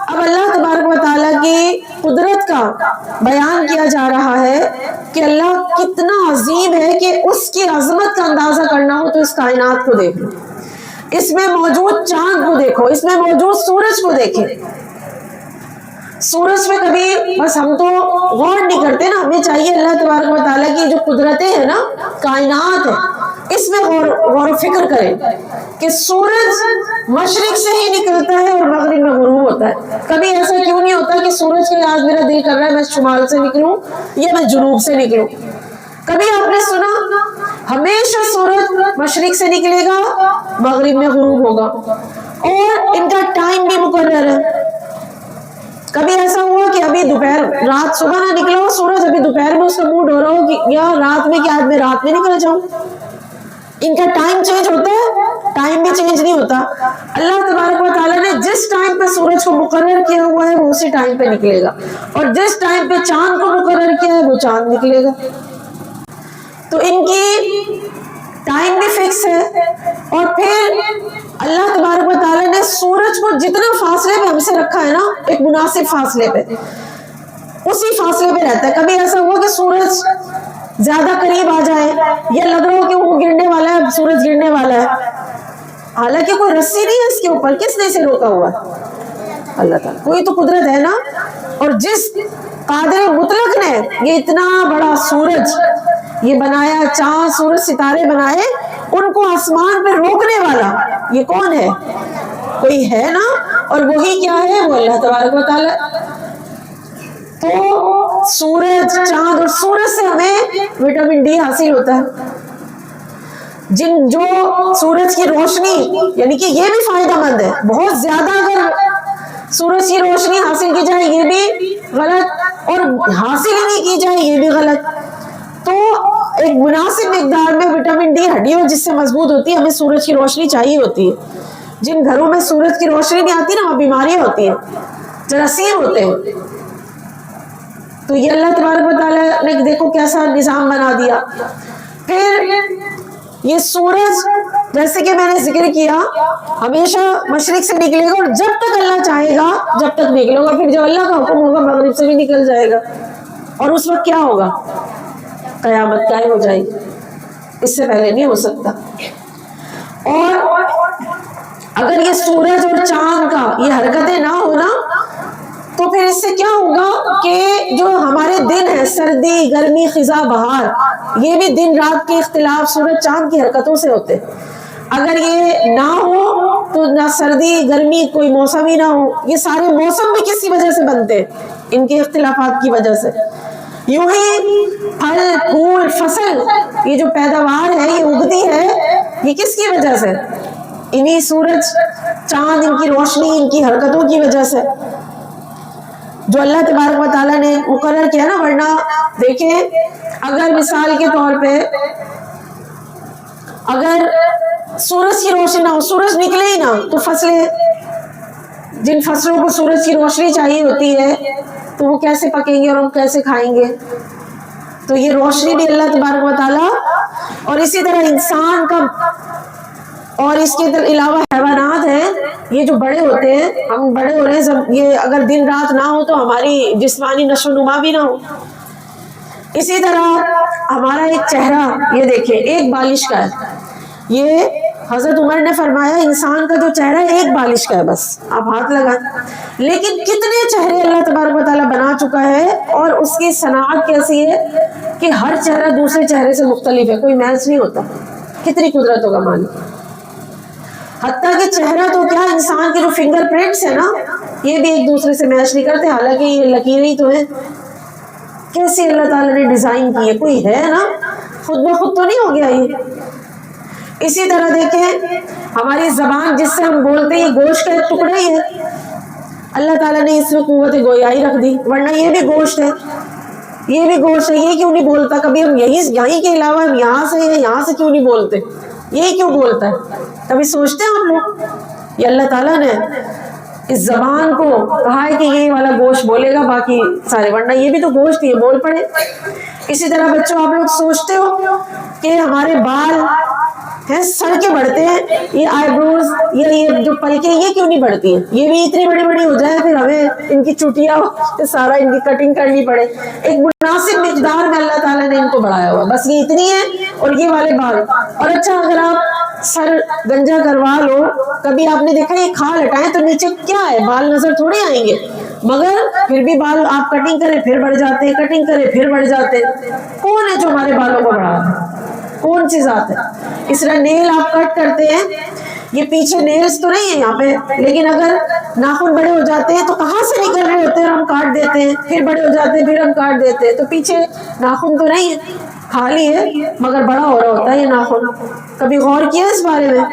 اب اللہ تبارک و تعالیٰ کی قدرت کا بیان کیا جا رہا ہے کہ اللہ کتنا عظیم ہے کہ اس کی عظمت کا اندازہ کرنا ہو تو اس کائنات کو دیکھ لو، اس میں موجود چاند کو دیکھو، اس میں موجود سورج کو دیکھیں۔ سورج پہ کبھی بس ہم تو غور نہیں کرتے نا، ہمیں چاہیے اللہ تبارک و تعالیٰ کی جو قدرتیں ہیں نا، کائنات ہے، اس میں غور و فکر کریں کہ سورج مشرق سے ہی نکلتا ہے اور مغرب میں غروب ہوتا ہے۔ کبھی ایسا کیوں نہیں ہوتا کہ سورج کے آج میرا دل کر رہا ہے میں شمال سے نکلوں یا میں جنوب سے نکلوں؟ کبھی آپ نے سنا؟ ہمیشہ سورج مشرق سے نکلے گا، مغرب میں غروب ہوگا، اور ان کا ٹائم بھی مقرر ہے۔ کبھی ایسا ہوا کہ ابھی دوپہر رات صبح نہ نکلا ہو سورج، ابھی دوپہر میں اس کا موڈ ہو رہا ہو کہ یا رات میں کہ آج میں رات میں نکل جاؤں؟ ان کا ٹائم چینج ہوتا ہے؟ ٹائم بھی چینج نہیں ہوتا۔ اللہ تبارک و تعالیٰ نے جس ٹائم پہ سورج کو مقرر کیا ہوا ہے وہ اسی ٹائم پہ نکلے گا، اور جس ٹائم پہ چاند کو مقرر کیا ہے وہ چاند نکلے گا۔ تو ان کی ٹائم بھی فکس ہے، اور پھر اللہ تبارک و تعالیٰ نے سورج کو جتنا فاصلے پہ ہم سے رکھا ہے نا، ایک مناسب فاصلے پہ، اسی فاصلے پہ رہتا ہے۔ کبھی ایسا ہوا کہ سورج زیادہ قریب آ جائے، یا لگ رہا ہو کہ وہ گرنے والا ہے، سورج گرنے والا ہے، حالانکہ کوئی رسی نہیں ہے اس کے اوپر، کس نے اسے روکا ہوا ہے؟ اللہ تعالیٰ، کوئی تو قدرت ہے نا۔ اور جس قادر مطلق نے یہ اتنا بڑا سورج یہ بنایا، چاند سورج ستارے بنائے، ان کو آسمان پہ روکنے والا یہ کون ہے؟ کوئی ہے نا، اور وہی کیا ہے؟ وہ اللہ تبارک و تعالیٰ۔ تو سورج، چاند، اور سورج سے ہمیں وٹامن ڈی حاصل ہوتا ہے۔ جو سورج کی روشنی، یعنی کہ یہ بھی فائدہ مند ہے، بہت زیادہ اگر سورج کی روشنی حاصل کی جائے یہ بھی غلط، اور حاصل ہی نہیں کی جائے یہ بھی غلط۔ تو ایک مناسب مقدار میں وٹامن ڈی ہڈیوں جس سے مضبوط ہوتی ہے، ہمیں سورج کی روشنی چاہیے ہوتی ہے۔ جن گھروں میں سورج کی روشنی نہیں آتی نا، وہاں بیماریاں ہوتی ہیں، جراثیم ہوتے ہیں۔ تو یہ اللہ تبارک و تعالیٰ نے دیکھو کیسا نظام بنا دیا۔ پھر یہ سورج جیسے کہ میں نے ذکر کیا ہمیشہ مشرق سے نکلے گا، اور جب تک اللہ چاہے گا جب تک نکلے گا، پھر جب اللہ کا حکم ہوگا مغرب سے بھی نکل جائے گا، اور اس وقت کیا ہوگا؟ قیامت قائم ہو جائے گی، اس سے پہلے نہیں ہو سکتا۔ اور اگر یہ سورج اور چاند کا یہ حرکتیں نہ ہونا تو پھر اس سے کیا ہوگا کہ جو ہمارے دن ہے، سردی، گرمی، خزاں، بہار، یہ بھی دن رات کے اختلاف سورج چاند کی حرکتوں سے ہوتے۔ اگر یہ نہ ہو تو نہ سردی، گرمی، کوئی موسم ہی نہ ہو۔ یہ سارے موسم بھی کسی وجہ سے بنتے، ان کے اختلافات کی وجہ سے۔ یوں ہی پھل، پھول، فصل، یہ جو پیداوار ہے یہ اگتی ہے، یہ کس کی وجہ سے؟ انہی سورج، چاند، ان کی روشنی، ان کی حرکتوں کی وجہ سے، جو اللہ تبارک و تعالیٰ نے مقرر کیا نا۔ ورنہ دیکھیں، اگر مثال کے طور پہ اگر سورج کی روشنی نہ ہو، سورج نکلے ہی نہ، تو فصلیں، جن فصلوں کو سورج کی روشنی چاہیے ہوتی ہے تو وہ کیسے پکیں گے اور ہم کیسے کھائیں گے؟ تو یہ روشنی بھی اللہ تبارک و تعالیٰ، اور اسی طرح انسان کا، اور اس کے علاوہ حیوانات ہیں، یہ جو بڑے ہوتے ہیں، ہم بڑے ہو رہے ہیں سب، یہ اگر دن رات نہ ہو تو ہماری جسمانی نشو و نما بھی نہ ہو۔ اسی طرح ہمارا ایک چہرہ، یہ دیکھیں ایک بالش کا ہے، یہ حضرت عمر نے فرمایا انسان کا جو چہرہ ہے ایک بالش کا ہے، بس آپ ہاتھ لگائیں، لیکن کتنے چہرے اللہ تبارک و تعالیٰ بنا چکا ہے، اور اس کی صنعت کیسی ہے کہ ہر چہرہ دوسرے چہرے سے مختلف ہے، کوئی میچ نہیں ہوتا۔ کتنی قدرتوں کا مالک، حتیٰ کہ چہرہ تو کیا، انسان کے جو فنگر پرنٹس ہیں نا، یہ بھی ایک دوسرے سے میچ نہیں کرتے، حالانکہ یہ لکیریں تو ہیں۔ کیسی اللہ تعالیٰ نے ڈیزائن کی ہے، کوئی ہے نا، خود بخود تو نہیں ہو گیا یہ۔ اسی طرح دیکھیں ہماری زبان جس سے ہم بولتے ہیں، یہ گوشت کا ایک ٹکڑا ہی ہے، اللہ تعالیٰ نے اس میں قوت گویائی رکھ دی، ورنہ یہ بھی گوشت ہے، یہ بھی گوشت ہے، یہ کیوں نہیں بولتا؟ کبھی ہم یہیں کے علاوہ ہم یہاں سے ہیں، یہاں سے کیوں نہیں بولتے؟ یہ کیوں بولتا ہے؟ کبھی سوچتے ہیں ہم لوگ؟ یہ اللہ تعالیٰ نے اس زبان کو کہا ہے کہ یہ والا گوشت بولے گا، باقی سارے، ورنہ یہ بھی تو گوشت ہی ہے، بول پڑے۔ اسی طرح بچوں، آپ لوگ سوچتے ہو کہ ہمارے بال ہیں سر کے بڑھتے ہیں, یہ آئی بروز یہ جو پلکیں یہ کیوں نہیں بڑھتی ہیں, یہ بھی اتنی بڑی بڑی ہو جائے پھر ہمیں ان کی چوٹیاں سارا ان کی کٹنگ کرنی پڑے. ایک مناسب مقدار میں اللہ تعالیٰ نے ان کو بڑھایا ہوا, بس یہ اتنی ہے اور یہ والے بال. اور اچھا اگر آپ سر گنجا کروا لو, کبھی آپ نے دیکھا یہ کھال ہٹائیں تو نیچے کیا ہے, بال نظر تھوڑے آئیں گے, مگر پھر بھی بال آپ کٹنگ کریں پھر بڑھ جاتے ہیں, کٹنگ کریں پھر بڑھ جاتے ہیں. کون ہے جو ہمارے بالوں کو بڑھا رہا ہے؟ کون سی ذات ہے؟ اس طرح نیل آپ کٹ کرتے ہیں, یہ پیچھے نیلز تو نہیں ہے یہاں پہ, لیکن اگر ناخن بڑے ہو جاتے ہیں تو کہاں سے نکل رہے ہوتے ہیں, ہم کاٹ دیتے ہیں, پھر بڑے ہو جاتے ہیں پھر ہم کاٹ دیتے ہیں, تو پیچھے ناخن تو نہیں ہے, خالی ہے مگر بڑا ہو رہا ہوتا ہے یہ ناخن. کبھی غور کیا اس بارے میں؟